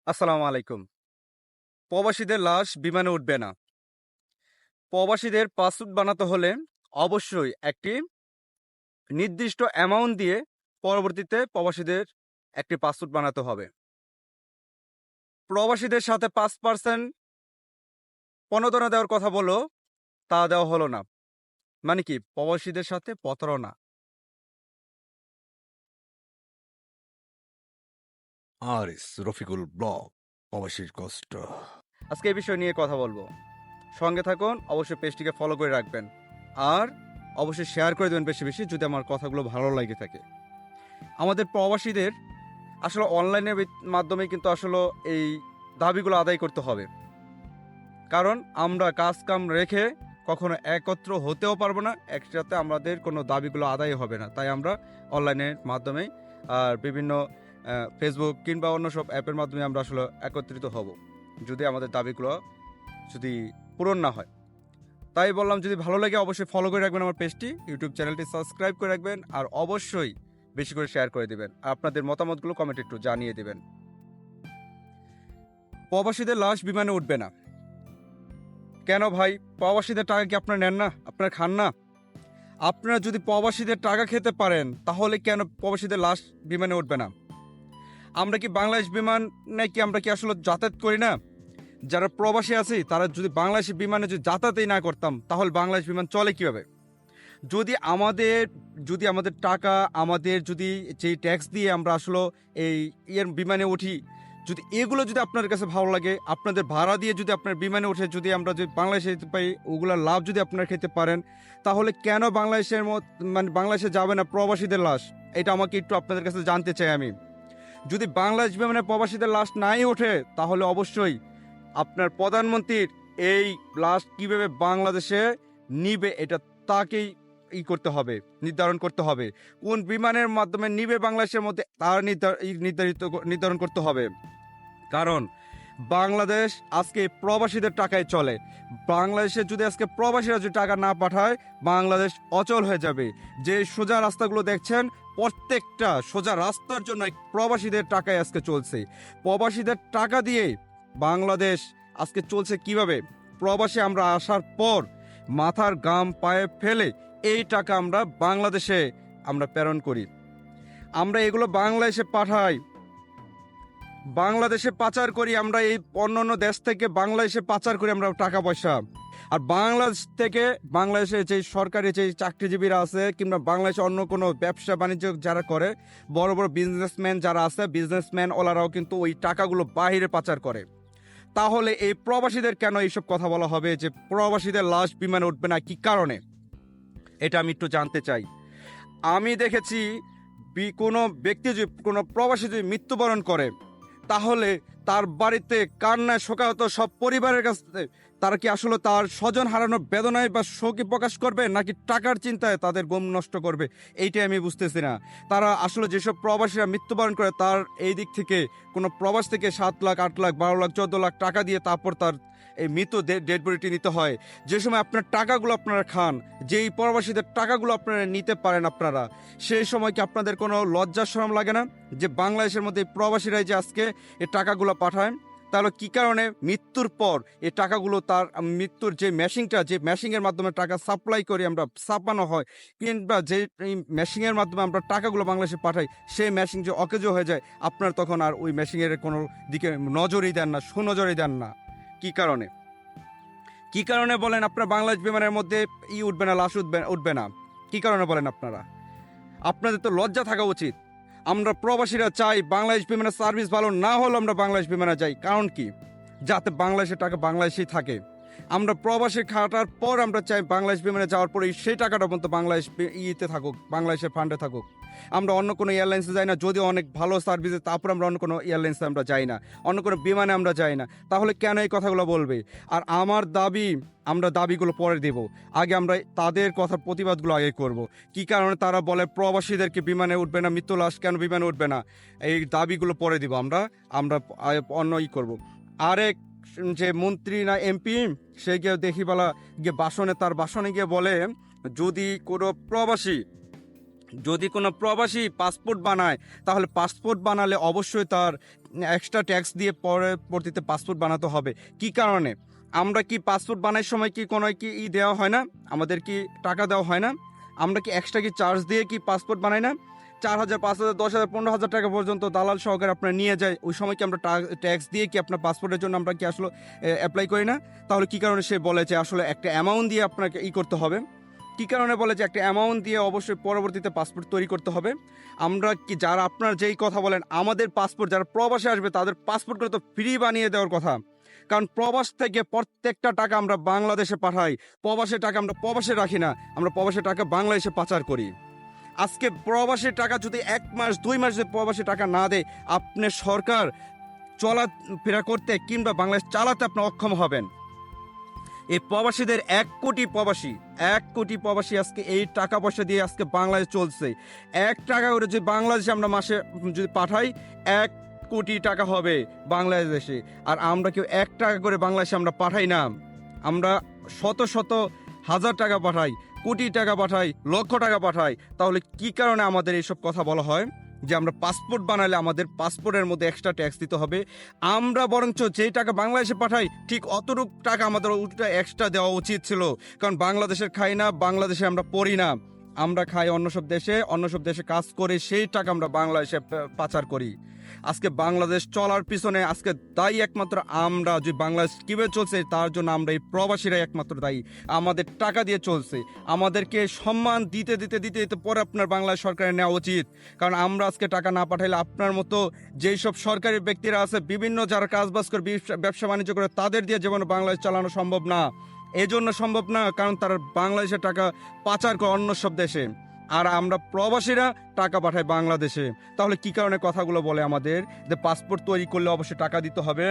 আসসালামু আলাইকুম। প্রবাসীদের লাশ বিমানে উঠবে না। প্রবাসীদের পাসপোর্ট বানাতে হলে অবশ্যই একটি নির্দিষ্ট অ্যামাউন্ট দিয়ে পরবর্তীতে প্রবাসীদের একটি পাসপোর্ট বানাতে হবে। প্রবাসীদের সাথে ৫% প্রণোদনা দেওয়ার কথা বললেও তা দেওয়া হলো না। মানে কি? প্রবাসীদের সাথে প্রতারণা। আরিস রফিকুল ব্লগ প্রবাসীর কষ্ট। আজকে এই বিষয় নিয়ে কথা বলবো। সঙ্গে থাকুন, অবশ্যই পেজটিকে ফলো করে রাখবেন। আর অবশ্যই শেয়ার করে দেবেন বেশি, বেশি যদি আমার কথাগুলো ভালো লাগে থাকে। আমাদের প্রবাসীদের আসলে অনলাইনের মাধ্যমে কিন্তু আসলে এই দাবিগুলো আদায় করতে হবে। কারণ আমরা কাজ কাম রেখে কখনো একত্র হতেও পারবো না, একসাথে আমাদের কোনো দাবিগুলো আদায় হবে না। তাই আমরা অনলাইনের মাধ্যমে আর বিভিন্ন ফেসবুক কিংবা অন্য সব অ্যাপের মাধ্যমে আমরা আসলে একত্রিত হব, যদি আমাদের দাবিগুলো যদি পূরণ না হয়। তাই বললাম, যদি ভালো লাগে অবশ্যই ফলো করে রাখবেন আমার পেজটি, ইউটিউব চ্যানেলটি সাবস্ক্রাইব করে রাখবেন, আর অবশ্যই বেশি করে শেয়ার করে দেবেন। আর আপনাদের মতামতগুলো কমেন্টে একটু জানিয়ে দেবেন। প্রবাসীদের লাশ বিমানে উঠবে না কেন ভাই? প্রবাসীদের টাকা কি আপনারা নেন না? আপনারা খান না? আপনারা যদি প্রবাসীদের টাকা খেতে পারেন, তাহলে কেন প্রবাসীদের লাশ বিমানে উঠবে না? আমরা কি বাংলাদেশ বিমানে কি আমরা কি আসলে যাতায়াত করি না? যারা প্রবাসী আছি তারা যদি বাংলাদেশি বিমানে যদি যাতায়াতই না করতাম, তাহলে বাংলাদেশ বিমান চলে কিভাবে? যদি আমাদের টাকা, আমাদের যদি যেই ট্যাক্স দিয়ে আমরা আসলে এই বিমানে উঠি, যদি এগুলো যদি আপনার কাছে ভালো লাগে, আপনাদের ভাড়া দিয়ে যদি আপনার বিমানে উঠে যদি আমরা যদি বাংলাদেশে যেতে পারি, ওগুলোর লাভ যদি আপনারা খেতে পারেন, তাহলে কেন মানে বাংলাদেশে যাবে না প্রবাসীদের লাশ? এটা আমাকে একটু আপনাদের কাছে জানতে চাই আমি। যদি বাংলাদেশ বিমানে প্রবাসীদের লাশ নাই ওঠে, তাহলে অবশ্যই আপনার প্রধানমন্ত্রীর এই লাশ কিভাবে বাংলাদেশে নিবে, এটা তাকেই করতে হবে, নির্ধারণ করতে হবে। কোন বিমানের মাধ্যমে নিবে বাংলাদেশের মধ্যে, তার নির্ধারণ করতে হবে। কারণ বাংলাদেশ আজকে প্রবাসীদের টাকায় চলে। বাংলাদেশে যদি আজকে প্রবাসীরা যদি টাকা না পাঠায়, বাংলাদেশ অচল হয়ে যাবে। যে সোজা রাস্তাগুলো দেখছেন, প্রত্যেকটা সোজা রাস্তার জন্য প্রবাসীদের টাকায় আজকে চলছে। প্রবাসীদের টাকা দিয়ে বাংলাদেশ আজকে চলছে কিভাবে? প্রবাসী আমরা আসার পর মাথার ঘাম পায়ে ফেলে এই টাকা আমরা বাংলাদেশে আমরা প্রেরণ করি। আমরা এগুলো বাংলাদেশে পাঠাই, বাংলাদেশে পাচার করি। আমরা এই অন্য অন্য দেশ থেকে বাংলাদেশে পাচার করি আমরা টাকা পয়সা। আর বাংলাদেশ থেকে বাংলাদেশে যে সরকারি যে চাকরিজীবীরা আছে, কিংবা বাংলাদেশে অন্য কোনো ব্যবসা বাণিজ্য যারা করে, বড় বড় বিজনেসম্যান যারা আছে, বিজনেসম্যান ওলারাও কিন্তু ওই টাকাগুলো বাহিরে পাচার করে। তাহলে এই প্রবাসীদের কেন এইসব কথা বলা হবে যে প্রবাসীদের লাশ বিমানে উঠবে না? কি কারণে? এটা আমি একটু জানতে চাই। আমি দেখেছি কোনো ব্যক্তি যদি, কোনো প্রবাসী যদি মৃত্যুবরণ করে, তাহলে তার বাড়িতে কান্নায় শোকাহত সব পরিবারের কাছে তারা কি আসলে তার স্বজন হারানোর বেদনায় বা শোকে প্রকাশ করবে, নাকি টাকার চিন্তায় তাদের ঘুম নষ্ট করবে? এইটাই আমি বুঝতেছি না। তারা আসলে যেসব প্রবাসীরা মৃত্যুবরণ করে, তার এই দিক থেকে কোনো প্রবাস থেকে 7 লাখ, 8 লাখ, 12 লাখ, 14 লাখ টাকা দিয়ে তারপর তার এই মৃত ডেড বডিটি নিতে হয়। যে সময় আপনার টাকাগুলো আপনারা খান, যেই প্রবাসীদের টাকাগুলো আপনারা নিতে পারেন আপনারা, সেই সময় কি আপনাদের কোনো লজ্জা শরম লাগে না যে বাংলাদেশের মধ্যে প্রবাসীরাই যে আজকে এই টাকাগুলো পাঠায়? তাহলে কি কারণে মৃত্যুর পর এই টাকাগুলো তার মৃত্যুর যে মেশিংয়ের মাধ্যমে টাকা সাপ্লাই করি আমরা, ছাপানো হয়, কিংবা যে এই মেশিংয়ের মাধ্যমে আমরা টাকাগুলো বাংলাদেশে পাঠাই, সেই মেশিং যে অকেজো হয়ে যায়, আপনার তখন আর ওই মেশিংয়ের কোনো দিকে নজরই দেন না, সুনজরই দেন না? কি কারণে? কি কারণে বলেন আপনার বাংলাদেশ বিমানের মধ্যে উঠবে না, লাশ উঠবে না? কি কারণে বলেন আপনারা? আপনাদের তো লজ্জা থাকা উচিত। আমরা প্রবাসীরা চাই বাংলাদেশ বিমানের সার্ভিস ভালো না হলেও আমরা বাংলাদেশ বিমানে যাই। কারণ কি? যাতে বাংলাদেশের টাকা বাংলাদেশেই থাকে। আমরা প্রবাসী খাটার পর আমরা চাই বাংলাদেশ বিমানে যাওয়ার পরে সেই টাকাটা পর্যন্ত বাংলাদেশ থাকুক, বাংলাদেশের ফান্ডে থাকুক। আমরা অন্য কোনো এয়ারলাইন্সে যাই না, যদিও অনেক ভালো সার্ভিসে, তারপর আমরা অন্য কোনো এয়ারলাইন্সে আমরা যাই না, অন্য কোনো বিমানে আমরা যাই না। তাহলে কেন এই কথাগুলো বলবে? আর আমার দাবি, আমরা দাবিগুলো পরে দেব, আগে আমরা তাদের কথার প্রতিবাদগুলো আগে করব। কি কারণে তারা বলে প্রবাসীদেরকে বিমানে উঠবে না, মৃত্যু লাশ কেন বিমানে উঠবে না, এই দাবিগুলো পরে দিব আমরা। আমরা অন্য করব। আরেক যে মন্ত্রী না এমপি, সে গিয়ে দেখি বলা গিয়ে তার ভাষণে গিয়ে বলে, যদি কোনো প্রবাসী যদি কোনো প্রবাসী পাসপোর্ট বানায় তাহলে পাসপোর্ট বানালে অবশ্যই তার এক্সট্রা ট্যাক্স দিয়ে পরবর্তীতে পাসপোর্ট বানাতে হবে। কি কারণে? আমরা কি পাসপোর্ট বানার সময় কি কোনো কি দেওয়া হয় না, আমাদের কি টাকা দেওয়া হয় না? আমরা কি এক্সট্রা কি চার্জ দিয়ে কি পাসপোর্ট বানাই না? 4,000, 5,000, 10,000, 15,000 টাকা পর্যন্ত দালাল সহকারে আপনার নিয়ে যায়। ওই সময় কি আমরা ট্যাক্স দিয়ে কি আপনার পাসপোর্টের জন্য আমরা কি আসলে অ্যাপ্লাই করি না? তাহলে কি কারণে সে বলে যে আসলে একটা অ্যামাউন্ট দিয়ে আপনাকে করতে হবে? কি কারণে বলে যে একটা অ্যামাউন্ট দিয়ে অবশ্যই পরবর্তীতে পাসপোর্ট তৈরি করতে হবে? আমরা কি যারা আপনার যেই কথা বলেন আমাদের পাসপোর্ট যারা প্রবাসে আসবে তাদের পাসপোর্টগুলো তো ফ্রি বানিয়ে দেওয়ার কথা, কারণ প্রবাস থেকে প্রত্যেকটা টাকা আমরা বাংলাদেশে পাঠাই। প্রবাসের টাকা আমরা প্রবাসে রাখি না, আমরা প্রবাসের টাকা বাংলাদেশে পাচার করি। আজকে প্রবাসের টাকা যদি 1 মাস 2 মাস যদি প্রবাসী টাকা না দেয়, আপনার সরকার চলাফেরা করতে কিংবা বাংলাদেশ চালাতে আপনি অক্ষম হবেন। এই প্রবাসীদের 1 কোটি প্রবাসী আজকে এই টাকা পয়সা দিয়ে আজকে বাংলাদেশ চলছে। 1 টাকা করে যদি বাংলাদেশে আমরা মাসে যদি পাঠাই 1 কোটি টাকা হবে বাংলাদেশে। আর আমরা কেউ 1 টাকা করে বাংলাদেশে আমরা পাঠাই না, আমরা শত শত হাজার টাকা পাঠাই, কোটি টাকা পাঠাই, লক্ষ টাকা পাঠাই। তাহলে কি কারণে আমাদের এইসব কথা বলা হয় যে আমরা পাসপোর্ট বানালে আমাদের পাসপোর্টের মধ্যে এক্সট্রা ট্যাক্স দিতে হবে? আমরা বরঞ্চ যেই টাকা বাংলাদেশে পাঠাই ঠিক অতটুকু টাকা আমাদের উল্টা এক্সট্রা দেওয়া উচিত ছিল, কারণ বাংলাদেশের খাই না, বাংলাদেশে আমরা পড়ি না, আমরা খাই অন্য সব দেশে কাজ করে সেই টাকা আমরা বাংলাদেশে পাচার করি। আজকে বাংলাদেশ চলার পিছনে আজকে দায়ী একমাত্র আমরা। যে বাংলাদেশ কীভাবে চলছে তার জন্য আমরা এই প্রবাসীরাই একমাত্র দায়ী। আমাদের টাকা দিয়ে চলছে, আমাদেরকে সম্মান দিতে দিতে দিতে দিতে পরে আপনার বাংলাদেশ সরকারের নেওয়া উচিত। কারণ আমরা আজকে টাকা না পাঠাইলে আপনার মতো যেই সব সরকারি ব্যক্তিরা আছে বিভিন্ন যারা কাজবাজ করে ব্যবসা বাণিজ্য করে তাদের দিয়ে যেমন বাংলাদেশ চালানো সম্ভব না। এজন্য সম্ভব না কারণ তারা বাংলাদেশের টাকা পাচার করে অন্য সব দেশে, আর আমরা প্রবাসীরা টাকা পাঠাই বাংলাদেশে। তাহলে কি কারণে কথাগুলো বলে আমাদের যে পাসপোর্ট তৈরি করলে অবশ্যই টাকা দিতে হবে?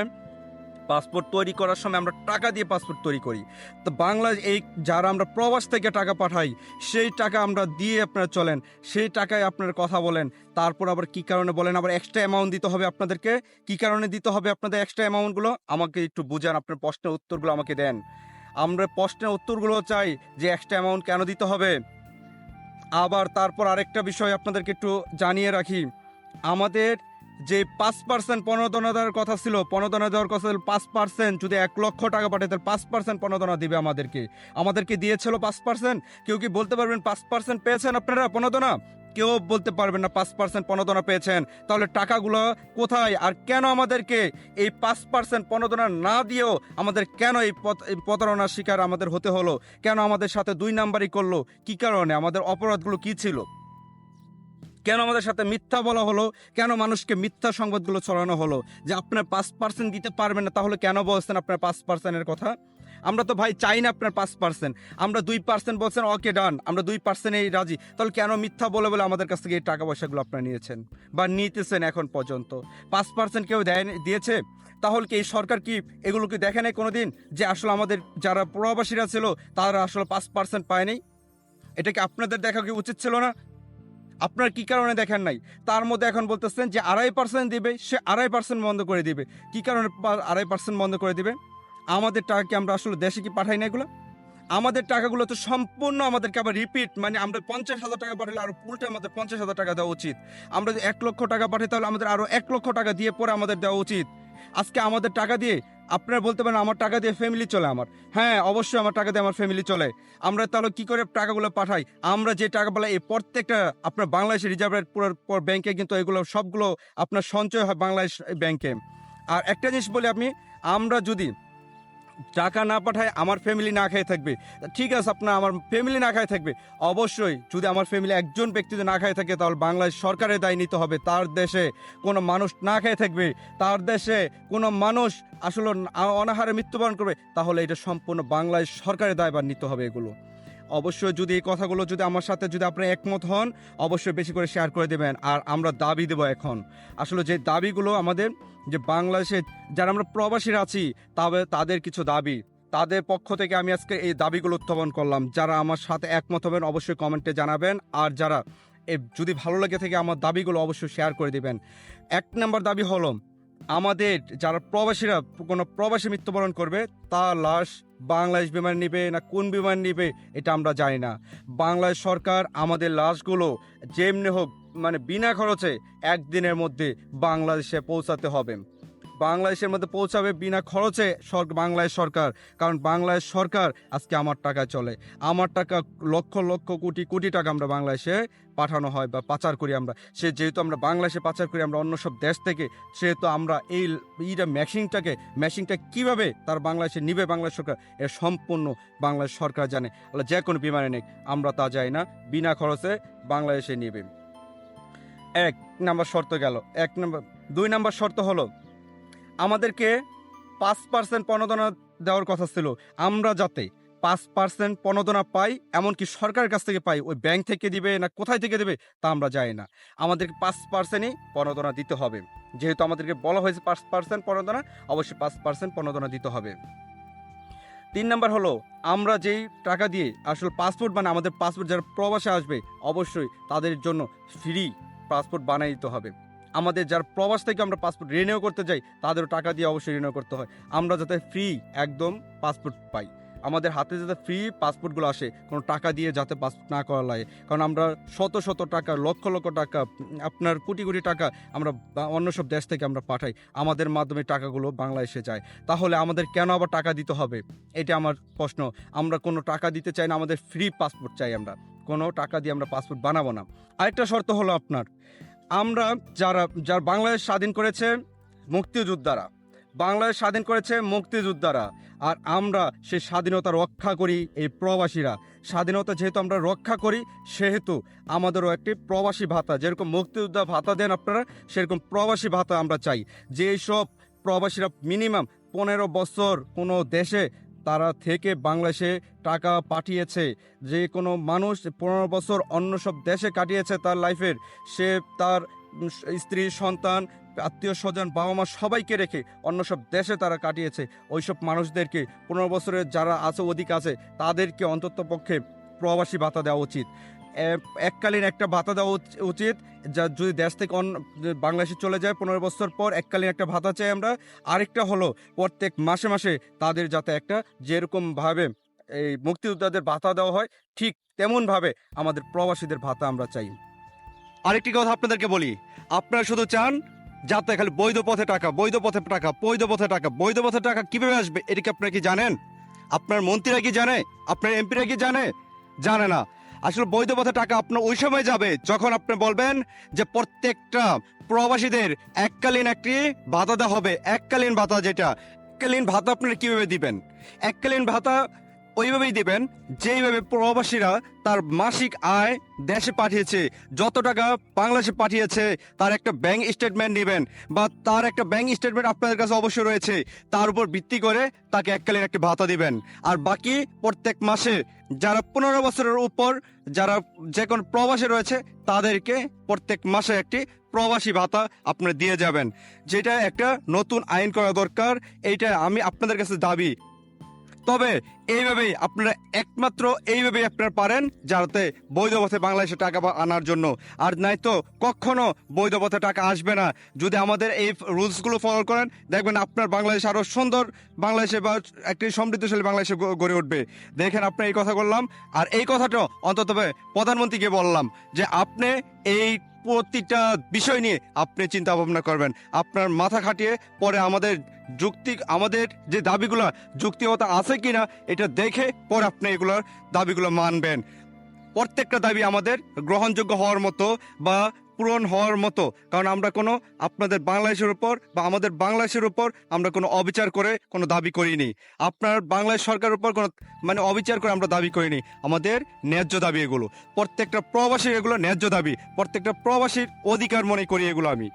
পাসপোর্ট তৈরি করার সময় আমরা টাকা দিয়ে পাসপোর্ট তৈরি করি। তো বাংলাদেশ এই যারা আমরা প্রবাস থেকে টাকা পাঠাই সেই টাকা আমরা দিয়ে আপনারা চলেন, সেই টাকায় আপনারা কথা বলেন। তারপর আবার কি কারণে বলেন আবার এক্সট্রা অ্যামাউন্ট দিতে হবে আপনাদেরকে? কি কারণে দিতে হবে আপনাদের এক্সট্রা অ্যামাউন্টগুলো? আমাকে একটু বুঝান, আপনার প্রশ্নের উত্তরগুলো আমাকে দেন। আমরা প্রশ্নের উত্তরগুলো চাই যে এক্সট্রা অ্যামাউন্ট কেন দিতে হবে। আবার তারপর আরেকটা বিষয় আপনাদেরকে একটু জানিয়ে রাখি, আমাদের যে 5% প্রণোদনা দেওয়ার কথা ছিল, প্রণোদনা দেওয়ার কথা ছিল 5%, যদি 1 লক্ষ টাকা পাঠায় তাহলে 5% প্রণোদনা দিবে আমাদেরকে দিয়েছিল 5%। কেউ কি বলতে পারবেন 5% পেয়েছেন আপনারা প্রণোদনা? কেউ বলতে পারবেন না 5% প্রণোদনা পেয়েছেন। তাহলে টাকাগুলো কোথায় আর কেন আমাদেরকে এই 5% প্রণোদনা না দিয়েও আমাদের কেন এই প্রতারণার শিকার আমাদের হতে হলো? কেন আমাদের সাথে 2 নাম্বারই করলো? কি কারণে? আমাদের অপরাধগুলো কি ছিল? কেন আমাদের সাথে মিথ্যা বলা হলো? কেন মানুষকে মিথ্যা সংবাদগুলো ছড়ানো হলো যে আপনার 5% দিতে পারবেন না? তাহলে কেন বলছেন আপনার 5%-এর কথা? আমরা তো ভাই চাই না আপনার 5%, আমরা 2% বলছেন, ওকে ডান, আমরা 2%-এই রাজি। তাহলে কেন মিথ্যা বলে বলে আমাদের কাছ থেকে এই টাকা পয়সাগুলো আপনারা নিয়েছেন বা নিতেছেন এখন পর্যন্ত? 5% কেউ দিয়েছে? তাহলে কি এই সরকার কি এগুলো কি দেখে নাই কোনোদিন যে আসলে আমাদের যারা প্রবাসীরা ছিল তারা আসলে 5% পায়নি? এটা কি আপনাদের দেখা কি উচিত ছিল না? আপনার কি কারণে দেখেন নাই? তার মধ্যে এখন বলতেছেন যে 2.5% দিবে, সে 2.5% বন্ধ করে দিবে। কি কারণে 2.5% বন্ধ করে দিবে? আমাদের টাকা কি আমরা আসলে দেশে কি পাঠাই না এগুলো? আমাদের টাকাগুলো তো সম্পূর্ণ আমাদেরকে আবার রিপিট, মানে আমরা 50,000 টাকা পাঠালে আরো উল্টে আমাদের 50,000 টাকা দেওয়া উচিত। আমরা যদি 1 লক্ষ টাকা পাঠাই তাহলে আমাদের আরো 1 লক্ষ টাকা দিয়ে পরে আমাদের দেওয়া উচিত। আজকে আমাদের টাকা দিয়ে আপনারা বলতে পারেন আমার টাকা দিয়ে ফ্যামিলি চলে আমার। হ্যাঁ, অবশ্যই আমার টাকা দিয়ে আমার ফ্যামিলি চলে। আমরা তাহলে কি করে টাকাগুলো পাঠাই? আমরা যে টাকাগুলো এই প্রত্যেকটা আপনার বাংলাদেশের রিজার্ভের পুরো ব্যাংকে কিন্তু এগুলো সবগুলো আপনার সঞ্চয় হয় বাংলাদেশ ব্যাংকে। আর একটা জিনিস বলি আমরা যদি টাকা না পাঠায় আমার ফ্যামিলি না খেয়ে থাকবে। ঠিক আছে, আপনার আমার ফ্যামিলি না খায় থাকবে, অবশ্যই যদি আমার ফ্যামিলি একজন ব্যক্তি যদি না খায় থাকে তাহলে বাংলাদেশ সরকারের দায় নিতে হবে। তার দেশে কোনো মানুষ না খেয়ে থাকবে, তার দেশে কোনো মানুষ আসলে অনাহারে মৃত্যুবরণ করবে, তাহলে এটা সম্পূর্ণ বাংলাদেশ সরকারের দায়ভার নিতে হবে এগুলো। অবশ্যই যদি এই কথাগুলো যদি আমার সাথে যদি আপনারা একমত হন অবশ্যই বেশি করে শেয়ার করে দেবেন। আর আমরা দাবি দেব এখন আসলে যে দাবিগুলো আমাদের যে বাংলাদেশে যারা আমরা প্রবাসীরা আছি তবে তাদের কিছু দাবি, তাদের পক্ষ থেকে আমি আজকে এই দাবিগুলো উত্থাপন করলাম। যারা আমার সাথে একমত হবেন অবশ্যই কমেন্টে জানাবেন, আর যারা যদি ভালো লেগে থাকে আমার দাবিগুলো অবশ্যই শেয়ার করে দিবেন। 1 নম্বর দাবি হলো আমাদের যারা প্রবাসীরা কোনো প্রবাসী মৃত্যুবরণ করবে তার লাশ বাংলাদেশ বিমান নিবে না কোন বিমান নিবে এটা আমরা জানি না। বাংলাদেশ সরকার আমাদের লাশগুলো যেমনি হোক মানে বিনা খরচে একদিনের মধ্যে বাংলাদেশে পৌঁছাতে হবে। বাংলাদেশের মধ্যে পৌঁছাবে বিনা খরচে বাংলাদেশ সরকার, কারণ বাংলাদেশ সরকার আজকে আমার টাকায় চলে। আমার টাকা লক্ষ লক্ষ কোটি কোটি টাকা আমরা বাংলাদেশে পাঠানো হয় বা পাচার করি আমরা। যেহেতু আমরা বাংলাদেশে পাচার করি আমরা অন্য সব দেশ থেকে, সেহেতু আমরা এইটা মেশিনটা কীভাবে তার বাংলাদেশে নিবে বাংলাদেশ সরকার এর সম্পূর্ণ বাংলাদেশ সরকার জানে। যে কোনো বিমানে নেই আমরা তা যাই না, বিনা খরচে বাংলাদেশে নিবে। এক নাম্বার শর্ত গেল। 2 নাম্বার শর্ত হলো আমাদেরকে 5% প্রণোদনা দেওয়ার কথা ছিল। আমরা যাতে 5% প্রণোদনা পাই, এমনকি সরকারের কাছ থেকে পাই, ওই ব্যাংক থেকে দিবে না কোথায় থেকে দেবে তা আমরা জানি না। আমাদেরকে 5%ই প্রণোদনা দিতে হবে। যেহেতু আমাদেরকে বলা হয়েছে 5% প্রণোদনা, অবশ্যই 5% প্রণোদনা দিতে হবে। 3 নাম্বার হলো আমরা যেই টাকা দিয়ে আসলে পাসপোর্ট মানে আমাদের পাসপোর্ট যারা প্রবাসে আসবে অবশ্যই তাদের জন্য ফ্রি পাসপোর্ট বানিয়ে দিতে হবে। আমাদের যারা প্রবাস থেকে আমরা পাসপোর্ট রিনিউ করতে যাই তাদেরও টাকা দিয়ে অবশ্যই রিনিউ করতে হয়। আমরা যাতে ফ্রি একদম পাসপোর্ট পাই, আমাদের হাতে যাতে ফ্রি পাসপোর্টগুলো আসে, কোনো টাকা দিয়ে যাতে পাসপোর্ট না করা লাগে। কারণ আমরা শত শত টাকা, লক্ষ লক্ষ টাকা, আপনার কোটি কোটি টাকা আমরা অন্য সব দেশ থেকে আমরা পাঠাই, আমাদের মাধ্যমে টাকাগুলো বাংলাদেশে যায়। তাহলে আমাদের কেন আবার টাকা দিতে হবে? এটা আমার প্রশ্ন। আমরা কোনো টাকা দিতে চাই না, আমাদের ফ্রি পাসপোর্ট চাই। আমরা কোনো টাকা দিয়ে আমরা পাসপোর্ট বানাবো না। আরেকটা শর্ত হলো আমরা যারা বাংলাদেশ স্বাধীন করেছে মুক্তিযোদ্ধারা, বাংলাদেশ স্বাধীন করেছে মুক্তিযোদ্ধারা, আর আমরা সেই স্বাধীনতা রক্ষা করি এই প্রবাসীরা। স্বাধীনতা যেহেতু আমরা রক্ষা করি সেহেতু আমাদেরও একটি প্রবাসী ভাতা, যেরকম মুক্তিযোদ্ধা ভাতা দেন আপনারা, সেরকম প্রবাসী ভাতা আমরা চাই। যেই সব প্রবাসীরা মিনিমাম 15 বছর কোনো দেশে তারা থেকে বাংলাদেশে টাকা পাঠিয়েছে, যে কোনো মানুষ 15 বছর অন্য সব দেশে কাটিয়েছে তার লাইফের, সে তার স্ত্রী, সন্তান, আত্মীয় স্বজন, বাবা মা সবাইকে রেখে অন্য সব দেশে তারা কাটিয়েছে, ওই সব মানুষদেরকে 15 বছরের যারা আছে অধিক আছে তাদেরকে অন্তত পক্ষে প্রবাসী ভাতা দেওয়া উচিত। এককালীন একটা ভাতা দেওয়া উচিত। যা যদি দেশ থেকে বাংলাদেশে চলে যায় 15 বছর পর এককালীন একটা ভাতা চাই আমরা। আরেকটা হলো প্রত্যেক মাসে মাসে তাদের যাতে একটা যেরকমভাবে এই মুক্তিযোদ্ধাদের ভাতা দেওয়া হয় ঠিক তেমনভাবে আমাদের প্রবাসীদের ভাতা আমরা চাই। আরেকটি কথা আপনাদেরকে বলি, আপনারা শুধু চান যাতে খালি বৈধ পথে টাকা কিভাবে আসবে এটা কি আপনারা কি জানেন? আপনার মন্ত্রীরা কি জানে? আপনার এমপিরা কি জানে না। আসলে বৈধ পথে টাকা আপনার ওই সময় যাবে যখন আপনি বলবেন যে প্রত্যেকটা প্রবাসীদের এককালীন একটি ভাতা দেওয়া হবে। এককালীন ভাতা আপনারা কিভাবে দিবেন? এককালীন ভাতা ওইভাবেই দিবেন যেইভাবে প্রবাসীরা তার মাসিক আয় দেশে পাঠিয়েছে, যত টাকা বাংলাদেশে পাঠিয়েছে তার একটা ব্যাংক স্টেটমেন্ট নেবেন, বা তার একটা ব্যাংক স্টেটমেন্ট আপনাদের কাছে অবশ্যই রয়েছে, তার উপর ভিত্তি করে তাকে এককালীন একটা ভাতা দিবেন। আর বাকি প্রত্যেক মাসে যারা 15 বছরের উপর যারা যে কোনো প্রবাসে রয়েছে তাদেরকে প্রত্যেক মাসে একটি প্রবাসী ভাতা আপনারা দিয়ে যাবেন। যেটা একটা নতুন আইন করা দরকার, এইটা আমি আপনাদের কাছে দাবি। তবে এইভাবেই আপনারা পারেন যাতে বৈধ পথে বাংলাদেশে টাকা আনার জন্য। আর নাই তো কখনো বৈধ পথে টাকা আসবে না। যদি আমাদের এই রুলসগুলো ফলো করেন দেখবেন আপনার বাংলাদেশ আরো সুন্দর বাংলাদেশে বা একটি সমৃদ্ধশালী বাংলাদেশে গড়ে উঠবে। দেখেন আপনার এই কথা বললাম, আর এই কথাটা অন্তত প্রধানমন্ত্রীকে বললাম যে আপনি এই প্রতিটা বিষয় নিয়ে আপনি চিন্তা ভাবনা করবেন, আপনার মাথা খাটিয়ে পরে আমাদের যে দাবিগুলো যুক্তিগত আছে কিনা এটা দেখে পরে আপনি এগুলোর দাবিগুলো মানবেন। প্রত্যেকটা দাবি আমাদের গ্রহণযোগ্য হওয়ার মতো বা পূরণ হওয়ার মতো, কারণ আমরা কোনো আপনাদের বাংলাদেশের উপর বা আমাদের বাংলাদেশের উপর আমরা কোনো অবিচার করে কোনো দাবি করিনি। আপনার বাংলাদেশ সরকারের উপর কোনো অবিচার করে আমরা দাবি করিনি। আমাদের ন্যায্য দাবি এগুলো, প্রত্যেকটা প্রবাসীর এগুলো ন্যায্য দাবি, প্রত্যেকটা প্রবাসীর অধিকার মনে করি এগুলো আমি।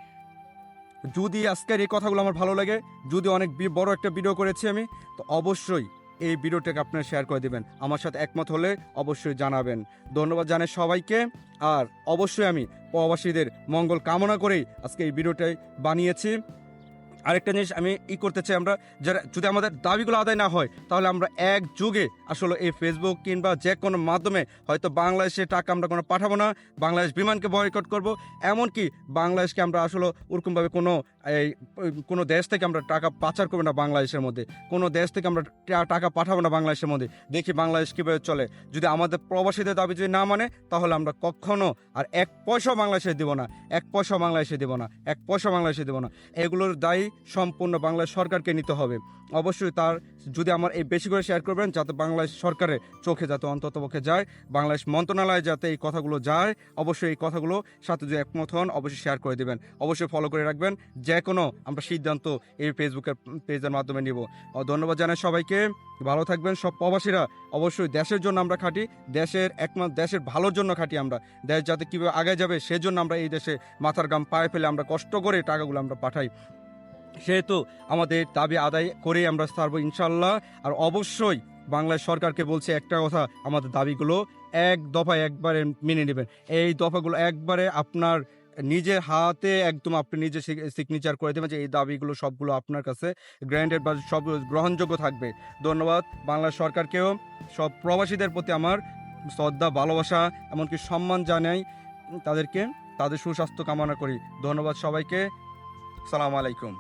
যদি আজকের এই কথাগুলো আমার ভালো লাগে, যদি অনেক বড় একটা ভিডিও করেছি আমি, তো অবশ্যই এই ভিডিওটাকে আপনারা শেয়ার করে দেবেন। আমার সাথে একমত হলে অবশ্যই জানাবেন। ধন্যবাদ জানাই সবাইকে। আর অবশ্যই আমি প্রবাসীদের মঙ্গল কামনা করেই আজকে এই ভিডিওটাই বানিয়েছি। আরেকটা জিনিস আমি করতে চাই, আমরা যারা যদি আমাদের দাবিগুলো আদায় না হয় তাহলে আমরা এক যুগে আসলে এই ফেসবুক কিংবা যে কোনো মাধ্যমে হয়তো বাংলাদেশে টাকা আমরা কোনো পাঠাবো না, বাংলাদেশ বিমানকে বয়কট করব, এমনকি বাংলাদেশকে আমরা আসলে ওরকমভাবে কোনো দেশ থেকে আমরা টাকা পাচার করবো না, বাংলাদেশের মধ্যে কোনো দেশ থেকে আমরা টাকা পাঠাবো না বাংলাদেশের মধ্যে। দেখি বাংলাদেশ কীভাবে চলে। যদি আমাদের প্রবাসীদের দাবি যদি না মানে তাহলে আমরা কখনো আর 1 পয়সাও বাংলাদেশে দেবো না, 1 পয়সাও বাংলাদেশে দেবো না, 1 পয়সা বাংলাদেশে দেবো না। এগুলোর দায়ী সম্পূর্ণ বাংলাদেশ সরকারকে নিতে হবে। অবশ্যই তার যদি আমার এই বেশি করে শেয়ার করবেন, যাতে বাংলাদেশ সরকারের চোখে যাতে অন্ততপক্ষে যায়, বাংলাদেশ মন্ত্রণালয়ে যাতে এই কথাগুলো যায়। অবশ্যই এই কথাগুলো সাথে যদি একমত হন অবশ্যই শেয়ার করে দেবেন, অবশ্যই ফলো করে রাখবেন। যে কোনো আমরা সিদ্ধান্ত এই ফেসবুকের পেজের মাধ্যমে নিব। ধন্যবাদ জানাই সবাইকে, ভালো থাকবেন সব প্রবাসীরা। অবশ্যই দেশের জন্য আমরা খাটি, দেশের ভালোর জন্য খাটি আমরা। দেশ যাতে কীভাবে আগে যাবে সেজন্য আমরা এই দেশে মাথার ঘাম পায়ে ফেলে আমরা কষ্ট করে টাকাগুলো আমরা পাঠাই। সেহেতু আমাদের দাবি আদায় করেই আমরা ছাড়বো ইনশাল্লাহ। আর অবশ্যই বাংলাদেশ সরকারকে বলছে একটা কথা, আমাদের দাবিগুলো এক দফায় একবারে মেনে নেবেন। এই দফাগুলো একবারে আপনার নিজের হাতে একদম আপনি নিজে সিগনেচার করে দেবেন যে এই দাবিগুলো সবগুলো আপনার কাছে গ্র্যান্ডেড বা সব গ্রহণযোগ্য থাকবে। ধন্যবাদ বাংলাদেশ সরকারকেও। সব প্রবাসীদের প্রতি আমার শ্রদ্ধা, ভালোবাসা, এমনকি সম্মান জানাই তাদের সুস্বাস্থ্য কামনা করি। ধন্যবাদ সবাইকে। সালাম আলাইকুম।